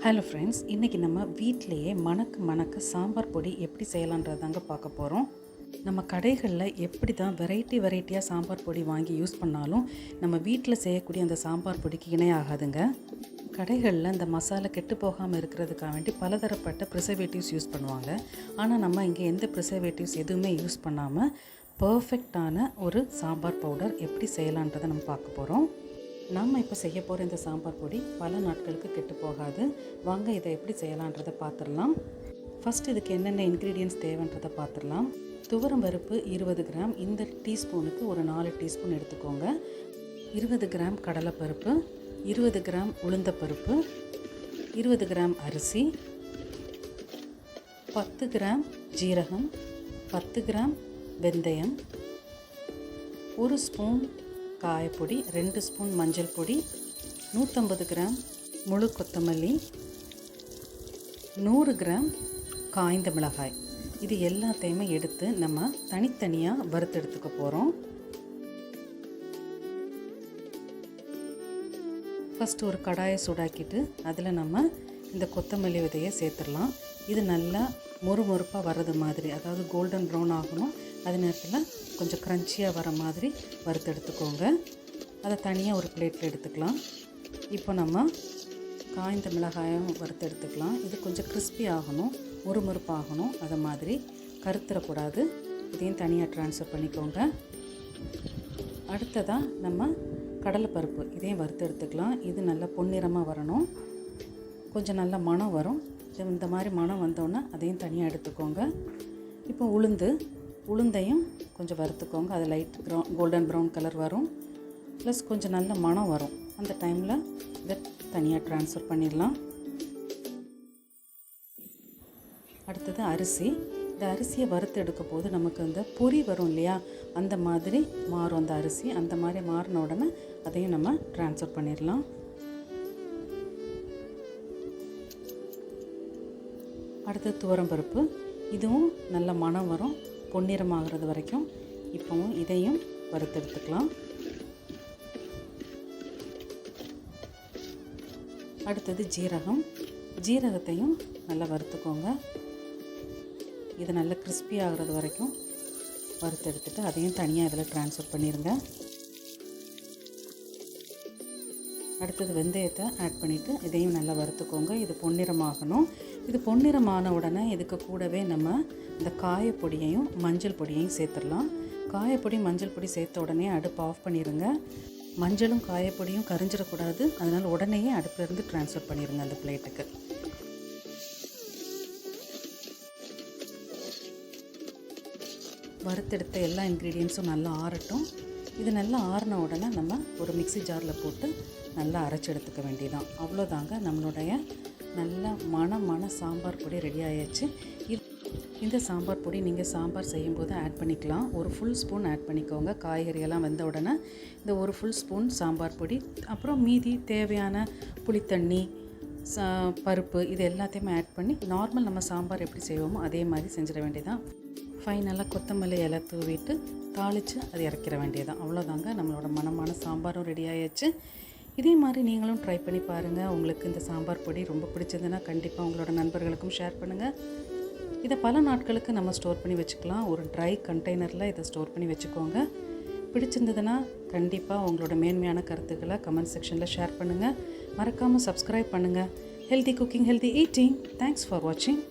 Hello friends, இன்றைக்கி நம்ம வீட்டிலையே மணக்க சாம்பார் பொடி எப்படி செய்யலான்றதாங்க பார்க்க போகிறோம். நம்ம கடைகளில் எப்படி தான் வெரைட்டியாக சாம்பார் பொடி வாங்கி யூஸ் பண்ணாலும் நம்ம வீட்டில் செய்யக்கூடிய அந்த சாம்பார் பொடிக்கு இணையாகாதுங்க. கடைகளில் இந்த மசாலா கெட்டு போகாமல் இருக்கிறதுக்காக வேண்டி பலதரப்பட்ட ப்ரிசர்வேட்டிவ்ஸ் யூஸ் பண்ணுவாங்க. ஆனால் நம்ம இங்கே எந்த ப்ரிசர்வேட்டிவ்ஸ் எதுவுமே யூஸ் பண்ணாமல் பர்ஃபெக்டான ஒரு சாம்பார் பவுடர் எப்படி செய்யலான்றதை நம்ம பார்க்க போகிறோம். நாம் இப்போ செய்ய போகிற இந்த சாம்பார் பொடி பல நாட்களுக்கு கெட்டு போகாது. வாங்க இதை எப்படி செய்யலான்றதை பார்த்துடலாம். ஃபஸ்ட் இதுக்கு என்னென்ன இன்க்ரீடியன்ட்ஸ் தேவைன்றதை பார்த்துடலாம். துவரம் பருப்பு 20 கிராம், இந்த டீஸ்பூனுக்கு ஒரு 4 டீஸ்பூன் எடுத்துக்கோங்க. 20 கிராம் கடலைப்பருப்பு, 20 கிராம் உளுந்தப்பருப்பு, 20 கிராம் அரிசி, 10 கிராம் ஜீரகம், 10 கிராம் வெந்தயம், 1 ஸ்பூன் காயப்பொடி, 2 ஸ்பூன் மஞ்சள் பொடி, 150 கிராம் முழு கொத்தமல்லி, 100 கிராம் காய்ந்த மிளகாய். இது எல்லாத்தையுமே எடுத்து நம்ம தனித்தனியாக வறுத்து எடுத்துக்க போகிறோம். ஃபஸ்ட்டு ஒரு கடாயை சூடாக்கிட்டு அதில் நம்ம இந்த கொத்தமல்லி விதையை சேர்த்துடலாம். இது நல்லா மொறுமொறுப்பாக வர்றது மாதிரி, அதாவது கோல்டன் ப்ரௌன் ஆகணும். அதே நேரத்தில் கொஞ்சம் க்ரன்ச்சியாக வர மாதிரி வறுத்து எடுத்துக்கோங்க. அதை தனியாக ஒரு பிளேட்டில் எடுத்துக்கலாம். இப்போ நம்ம காய்ந்த மிளகாயும் வறுத்து எடுத்துக்கலாம். இது கொஞ்சம் கிறிஸ்பி ஆகணும், மொறுமொறுப்பாகணும். அதை மாதிரி கருத்துறக்கூடாது. இதையும் தனியாக ட்ரான்ஸ்ஃபர் பண்ணிக்கோங்க. அடுத்ததாக நம்ம கடலைப்பருப்பு இதையும் வறுத்து எடுத்துக்கலாம். இது நல்லா பொன்னிறமாக வரணும், கொஞ்சம் நல்ல மணம் வரும். இந்த மாதிரி மணம் வந்தோன்னே அதையும் தனியாக எடுத்துக்கோங்க. இப்போ உளுந்தையும் கொஞ்சம் வறுத்துக்கோங்க. அது லைட் கோல்டன் ப்ரௌன் கலர் வரும், ப்ளஸ் கொஞ்சம் நல்ல மணம் வரும். அந்த டைமில் இதை தனியாக ட்ரான்ஸ்ஃபர் பண்ணிடலாம். அடுத்தது அரிசி. இந்த அரிசியை வறுத்து எடுக்க போது நமக்கு அந்த பொரி வரும் இல்லையா, அந்த மாதிரி மாறும் அந்த அரிசி. அந்த மாதிரி மாறின உடனே அதையும் நம்ம ட்ரான்ஸ்ஃபர் பண்ணிடலாம். அடுத்தது துவரம்பருப்பு. இதுவும் நல்ல மணம் வரும், பொன்னிறமாகிறது வரைக்கும். இப்போவும் இதையும் வறுத்து எடுத்துக்கலாம். அடுத்தது ஜீரகத்தையும் நல்லா வறுத்துக்கோங்க. இது நல்லா கிறிஸ்பி ஆகிறது வரைக்கும் வறுத்து எடுத்துட்டு அதையும் தனியாக இதில் ட்ரான்ஸ்ஃபர் பண்ணிடுங்க. அடுத்தது வெந்தயத்தை ஆட் பண்ணிவிட்டு இதையும் நல்லா வறுத்துக்கோங்க. இது பொன்னிறமாகணும். இது பொன்னிறமான உடனே இதுக்கு கூடவே நம்ம இந்த காயப்பொடியையும் மஞ்சள் பொடியையும் சேர்த்துடலாம். காயப்பொடி மஞ்சள் பொடி சேர்த்த உடனே அடுப்பு ஆஃப் பண்ணிடுங்க. மஞ்சளும் காயப்பொடியும் கரிஞ்சிடக்கூடாது. அதனால் உடனேயே அடுப்பிலேருந்து ட்ரான்ஸ்ஃபர் பண்ணிடுங்க அந்த பிளேட்டுக்கு. வறுத்தெடுத்த எல்லா இன்க்ரீடியன்ஸும் நல்லா ஆறட்டும். இது நல்லா ஆறின உடனே நம்ம ஒரு மிக்ஸி ஜாரில் போட்டு நல்லா அரைச்சி எடுத்துக்க வேண்டியதான். அவ்வளோதாங்க, நம்மளுடைய நல்ல மணமான சாம்பார் பொடி ரெடி ஆயாச்சு. இந்த சாம்பார் பொடி நீங்கள் சாம்பார் செய்யும்போது ஆட் பண்ணிக்கலாம். ஒரு ஃபுல் ஸ்பூன் ஆட் பண்ணிக்கோங்க. காய்கறியெல்லாம் வெந்த உடனே இந்த ஒரு ஃபுல் ஸ்பூன் சாம்பார் பொடி, அப்புறம் மீதி தேவையான புளித்தண்ணி, பருப்பு, இது எல்லாத்தையுமே ஆட் பண்ணி நார்மல் நம்ம சாம்பார் எப்படி செய்வோமோ அதே மாதிரி செஞ்சிட வேண்டியதான். ஃபைனலாக கொத்தமல்லி இலை தூவிட்டு தாளித்து அது இறக்கிற வேண்டியதான். அவ்வளோதாங்க, நம்மளோட மணமான சாம்பாரும் ரெடி ஆயாச்சு. இதே மாதிரி நீங்களும் ட்ரை பண்ணி பாருங்கள். உங்களுக்கு இந்த சாம்பார் பொடி ரொம்ப பிடிச்சதுன்னா கண்டிப்பாக உங்களோட நண்பர்களுக்கும் ஷேர் பண்ணுங்கள். இதை பல நாட்களுக்கு நம்ம ஸ்டோர் பண்ணி வச்சுக்கலாம். ஒரு ட்ரை கண்டெய்னரில் இதை ஸ்டோர் பண்ணி வச்சுக்கோங்க. பிடிச்சிருந்ததுன்னா கண்டிப்பாக உங்களோட மேன்மையான கருத்துக்களை கமெண்ட் செக்ஷனில் ஷேர் பண்ணுங்கள். மறக்காமல் சப்ஸ்கிரைப் பண்ணுங்கள். Healthy cooking, healthy eating. Thanks for வாட்சிங்.